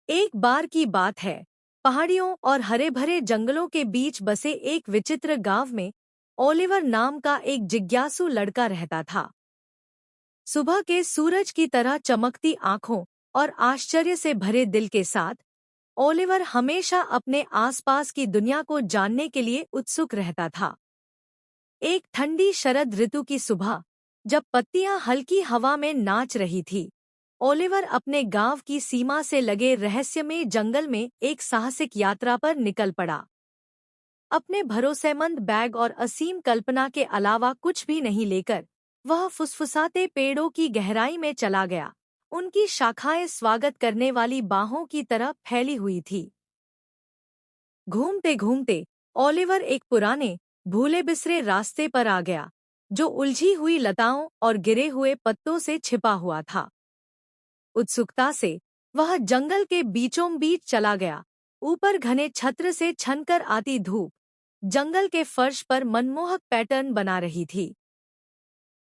एक बार की बात है, पहाड़ियों और हरे भरे जंगलों के बीच बसे एक विचित्र गांव में ओलिवर नाम का एक जिज्ञासु लड़का रहता था। सुबह के सूरज की तरह चमकती आंखों और आश्चर्य से भरे दिल के साथ ओलिवर हमेशा अपने आसपास की दुनिया को जानने के लिए उत्सुक रहता था। एक ठंडी शरद ऋतु की सुबह, जब पत्तियां हल्की हवा में नाच रही थी, ओलिवर अपने गांव की सीमा से लगे रहस्यमय जंगल में एक साहसिक यात्रा पर निकल पड़ा। अपने भरोसेमंद बैग और असीम कल्पना के अलावा कुछ भी नहीं लेकर वह फुसफुसाते पेड़ों की गहराई में चला गया। उनकी शाखाएं स्वागत करने वाली बाहों की तरह फैली हुई थी। घूमते घूमते ओलिवर एक पुराने भूले बिसरे रास्ते पर आ गया, जो उलझी हुई लताओं और गिरे हुए पत्तों से छिपा हुआ था। उत्सुकता से वह जंगल के बीचों बीच चला गया। ऊपर घने छत्र से छनकर आती धूप जंगल के फर्श पर मनमोहक पैटर्न बना रही थी।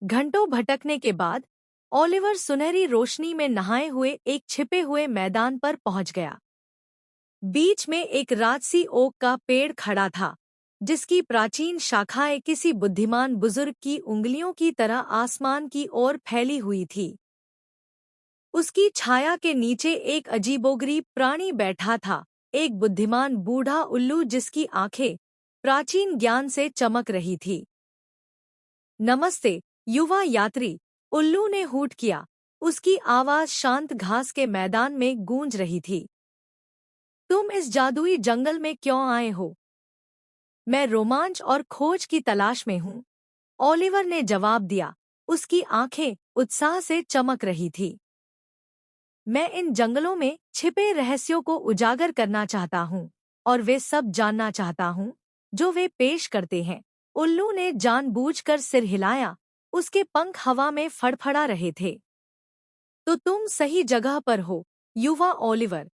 घंटों भटकने के बाद ओलिवर सुनहरी रोशनी में नहाए हुए एक छिपे हुए मैदान पर पहुंच गया। बीच में एक राजसी ओक का पेड़ खड़ा था, जिसकी प्राचीन शाखाएं किसी बुद्धिमान बुजुर्ग की उंगलियों की तरह आसमान की ओर फैली हुई थी। उसकी छाया के नीचे एक अजीबोगरीब प्राणी बैठा था, एक बुद्धिमान बूढ़ा उल्लू जिसकी आंखें प्राचीन ज्ञान से चमक रही थी। नमस्ते, युवा यात्री, उल्लू ने हूट किया। उसकी आवाज शांत घास के मैदान में गूंज रही थी। तुम इस जादुई जंगल में क्यों आए हो? मैं रोमांच और खोज की तलाश में हूँ, ओलिवर ने जवाब दिया। उसकी आंखें उत्साह से चमक रही थी। मैं इन जंगलों में छिपे रहस्यों को उजागर करना चाहता हूँ और वे सब जानना चाहता हूँ जो वे पेश करते हैं। उल्लू ने जानबूझकर सिर हिलाया, उसके पंख हवा में फड़फड़ा रहे थे। तो तुम सही जगह पर हो, युवा ओलिवर।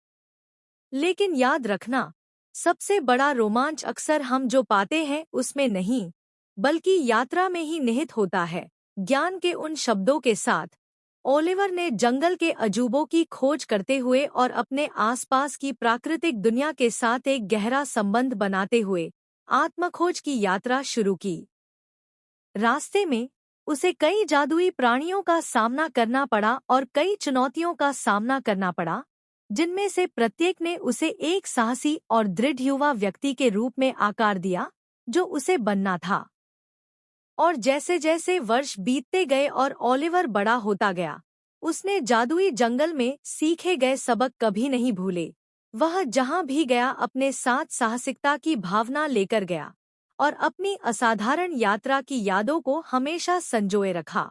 लेकिन याद रखना, सबसे बड़ा रोमांच अक्सर हम जो पाते हैं उसमें नहीं, बल्कि यात्रा में ही निहित होता है। ज्ञान के उन शब्दों के साथ ओलिवर ने जंगल के अजूबों की खोज करते हुए और अपने आसपास की प्राकृतिक दुनिया के साथ एक गहरा संबंध बनाते हुए आत्मखोज की यात्रा शुरू की। रास्ते में उसे कई जादुई प्राणियों का सामना करना पड़ा और कई चुनौतियों का सामना करना पड़ा, जिनमें से प्रत्येक ने उसे एक साहसी और दृढ़ युवा व्यक्ति के रूप में आकार दिया जो उसे बनना था। और जैसे जैसे वर्ष बीतते गए और ओलिवर बड़ा होता गया, उसने जादुई जंगल में सीखे गए सबक कभी नहीं भूले। वह जहां भी गया अपने साथ साहसिकता की भावना लेकर गया और अपनी असाधारण यात्रा की यादों को हमेशा संजोए रखा।